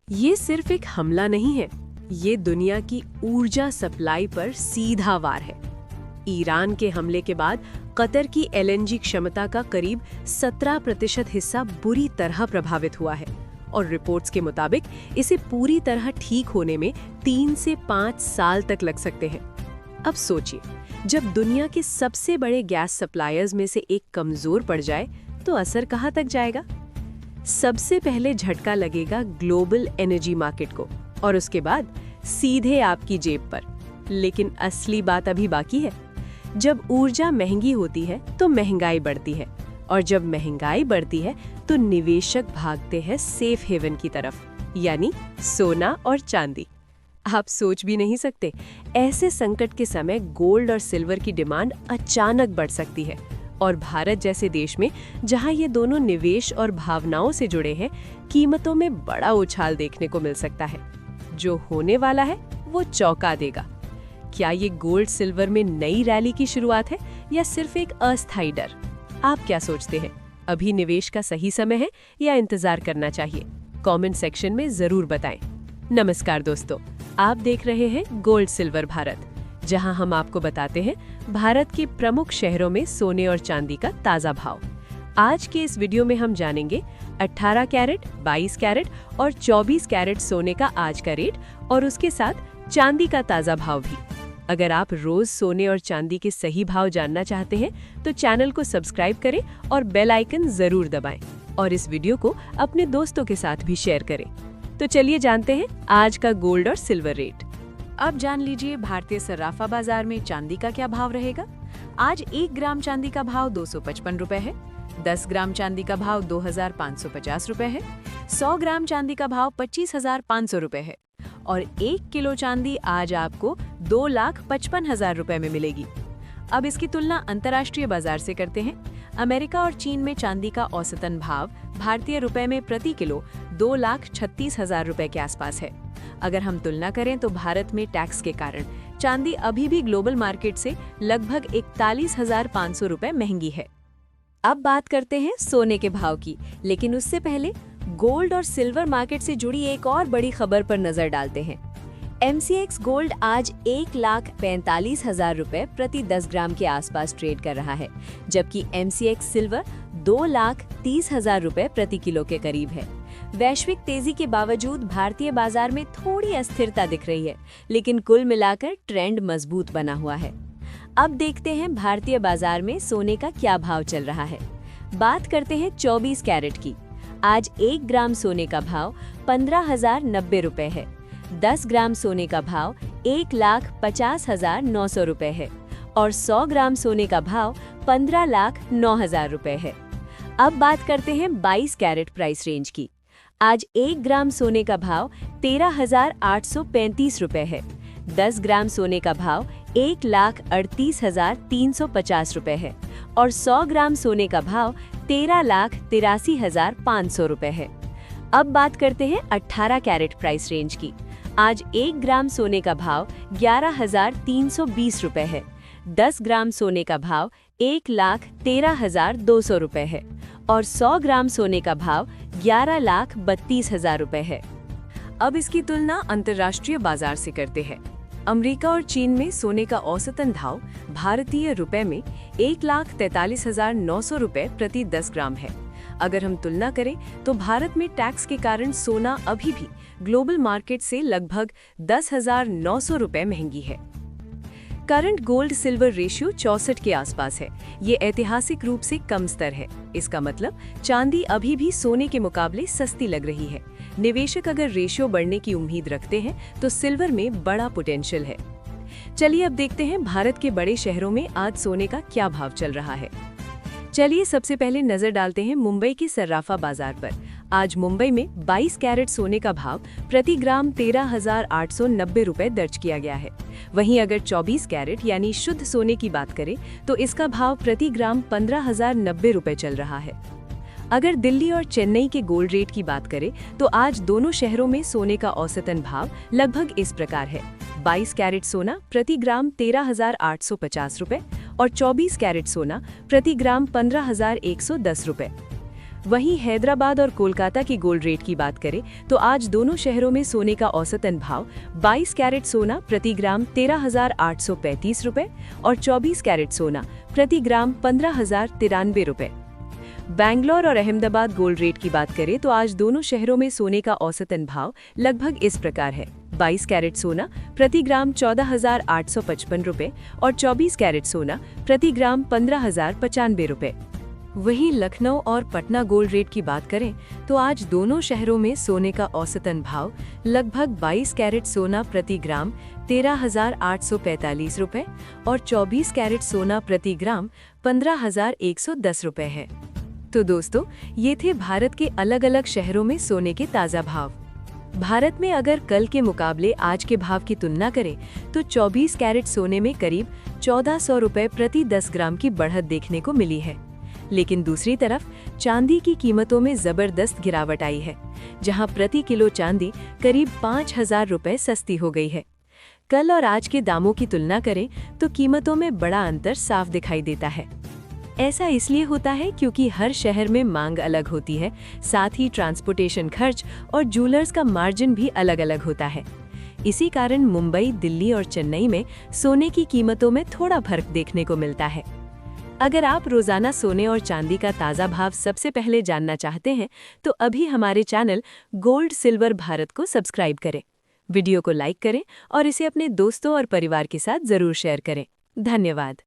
ये सिर्फ एक हमला नहीं है, ये दुनिया की ऊर्जा सप्लाई पर सीधा वार है। ईरान के हमले के बाद कतर की एलएनजी क्षमता का करीब 17% हिस्सा बुरी तरह प्रभावित हुआ है और रिपोर्ट्स के मुताबिक इसे पूरी तरह ठीक होने में 3 से 5 साल तक लग सकते हैं। अब सोचिए, जब दुनिया के सबसे बड़े गैस सप्लायर्स में से एक कमजोर पड़ जाए तो असर कहां तक जाएगा? सबसे पहले झटका लगेगा ग्लोबल एनर्जी मार्केट को और उसके बाद सीधे आपकी जेब पर। लेकिन असली बात अभी बाकी है। जब ऊर्जा महंगी होती है तो महंगाई बढ़ती है और जब महंगाई बढ़ती है तो निवेशक भागते हैं सेफ हेवन की तरफ, यानी सोना और चांदी। आप सोच भी नहीं सकते, ऐसे संकट के समय गोल्ड और सिल्वर की डिमांड अचानक बढ़ सकती है और भारत जैसे देश में जहां ये दोनों निवेश और भावनाओं से जुड़े हैं, कीमतों में बड़ा उछाल देखने को मिल सकता है। जो होने वाला है वो चौंका देगा। क्या ये गोल्ड सिल्वर में नई रैली की शुरुआत है या सिर्फ एक अस्थायी डर? आप क्या सोचते हैं? अभी निवेश का सही समय है या इंतजार करना चाहिए? कमेंट सेक्शन में जरूर बताएं। नमस्कार दोस्तों, आप देख रहे हैं गोल्ड सिल्वर भारत, जहां हम आपको बताते हैं भारत के प्रमुख शहरों में सोने और चांदी का ताजा भाव। आज के इस वीडियो में हम जानेंगे 18 कैरेट, 22 कैरेट और 24 कैरेट सोने का आज का रेट और उसके साथ चांदी का ताजा भाव भी। अगर आप रोज सोने और चांदी के सही भाव जानना चाहते हैं तो चैनल को सब्सक्राइब करें और बेल आइकन जरूर दबाएं और इस वीडियो को अपने दोस्तों के साथ भी शेयर करें। तो चलिए जानते हैं आज का गोल्ड और सिल्वर रेट। अब जान लीजिए भारतीय सर्राफा बाजार में चांदी का क्या भाव रहेगा। आज 1 ग्राम चांदी का भाव 255 रुपए है, 10 ग्राम चांदी का भाव 2550 रुपए है, 100 ग्राम चांदी का भाव 25,500 रुपए है और 1 किलो चांदी आज आपको 2,55,000 रुपए में मिलेगी। अब इसकी तुलना अंतर्राष्ट्रीय बाजार से करते हैं। अमेरिका और चीन में चांदी का औसतन भाव भारतीय रुपए में प्रति किलो 2,36,000 रुपए के आसपास है। अगर हम तुलना करें तो भारत में टैक्स के कारण चांदी अभी भी ग्लोबल मार्केट से लगभग 41,500 रुपए महंगी है। अब बात करते हैं सोने के भाव की, लेकिन उससे पहले गोल्ड और सिल्वर मार्केट से जुड़ी एक और बड़ी खबर पर नजर डालते हैं। MCX गोल्ड आज 1,45,000 रुपए प्रति 10 ग्राम के आसपास ट्रेड कर रहा है, जबकि MCX सिल्वर 2,30,000 रुपए प्रति किलो के करीब है। वैश्विक तेजी के बावजूद भारतीय बाजार में थोड़ी अस्थिरता दिख रही है, लेकिन कुल मिलाकर ट्रेंड मजबूत बना हुआ है। अब देखते हैं भारतीय बाजार में सोने का क्या भाव चल रहा है। बात करते हैं 24 कैरेट की। आज 1 ग्राम सोने का भाव 15,090 रुपए है, 10 ग्राम सोने का भाव 1,50,900 रुपए है और 100 ग्राम सोने का भाव 15,09,000 रुपए है। अब बात करते हैं 22 कैरेट प्राइस रेंज की। आज 1 ग्राम सोने का भाव 13,835 रुपए है, 10 ग्राम सोने का भाव 1,38,350 रुपए है और 100 ग्राम सोने का भाव 13,83,500 रुपए है। अब बात करते हैं 18 कैरेट प्राइस रेंज की। आज 1 ग्राम सोने का भाव 11,320 रुपए है, 10 ग्राम सोने का भाव 1,13,200 रुपए है और 100 ग्राम सोने का भाव 11,32,000 रुपए है। अब इसकी तुलना अंतर्राष्ट्रीय बाजार से करते हैं। अमेरिका और चीन में सोने का औसतन भाव भारतीय रुपए में 1,43,900 रुपए प्रति 10 ग्राम है। अगर हम तुलना करें तो भारत में टैक्स के कारण सोना अभी भी ग्लोबल मार्केट से लगभग 10,900 रुपए महंगी है। करंट गोल्ड सिल्वर रेशियो 64 के आसपास है। ये ऐतिहासिक रूप से कम स्तर है। इसका मतलब चांदी अभी भी सोने के मुकाबले सस्ती लग रही है। निवेशक अगर रेशियो बढ़ने की उम्मीद रखते हैं तो सिल्वर में बड़ा पोटेंशियल है। चलिए अब देखते हैं भारत के बड़े शहरों में आज सोने का क्या भाव चल रहा है। चलिए सबसे पहले नजर डालते हैं मुंबई के सर्राफा बाजार पर। आज मुंबई में 22 कैरेट सोने का भाव प्रति ग्राम 13,890 रुपए दर्ज किया गया है। वहीं अगर 24 कैरेट यानी शुद्ध सोने की बात करें तो इसका भाव प्रति ग्राम 15,090 रुपए चल रहा है। अगर दिल्ली और चेन्नई के गोल्ड रेट की बात करें तो आज दोनों शहरों में सोने का औसतन भाव लगभग इस प्रकार है। 22 कैरेट सोना प्रति ग्राम 13,850 रुपए और 24 कैरेट सोना प्रति ग्राम 15,110 रुपए। वहीं हैदराबाद और कोलकाता की गोल्ड रेट की बात करें तो आज दोनों शहरों में सोने का औसतन भाव 22 कैरेट सोना प्रति ग्राम 13,835 रुपए और 24 कैरेट सोना प्रति ग्राम 15,093 रुपए। बैंगलोर और अहमदाबाद गोल्ड रेट की बात करें तो आज दोनों शहरों में सोने का औसतन भाव लगभग इस प्रकार है। 22 कैरेट सोना प्रति ग्राम 14,855 रुपए और 24 कैरेट सोना प्रति ग्राम 15,095 रुपए। वहीं लखनऊ और पटना गोल्ड रेट की बात करें तो आज दोनों शहरों में सोने का औसतन भाव लगभग 22 कैरेट सोना प्रति ग्राम 13,845 रुपए और 24 कैरेट सोना प्रति ग्राम 15,110 रुपए है। तो दोस्तों, ये थे भारत के अलग अलग शहरों में सोने के ताज़ा भाव। भारत में अगर कल के मुकाबले आज के भाव की तुलना करें तो 24 कैरेट सोने में करीब 1400 रुपए प्रति 10 ग्राम की बढ़त देखने को मिली है। लेकिन दूसरी तरफ चांदी की कीमतों में जबरदस्त गिरावट आई है, जहां प्रति किलो चांदी करीब 5,000 रुपए सस्ती हो गई है। कल और आज के दामों की तुलना करें तो कीमतों में बड़ा अंतर साफ दिखाई देता है। ऐसा इसलिए होता है क्योंकि हर शहर में मांग अलग होती है, साथ ही ट्रांसपोर्टेशन खर्च और जूलर्स का मार्जिन भी अलग अलग होता है। इसी कारण मुंबई, दिल्ली और चेन्नई में सोने की कीमतों में थोड़ा फर्क देखने को मिलता है। अगर आप रोजाना सोने और चांदी का ताज़ा भाव सबसे पहले जानना चाहते हैं तो अभी हमारे चैनल गोल्ड सिल्वर भारत को सब्सक्राइब करें, वीडियो को लाइक करें और इसे अपने दोस्तों और परिवार के साथ जरूर शेयर करें। धन्यवाद।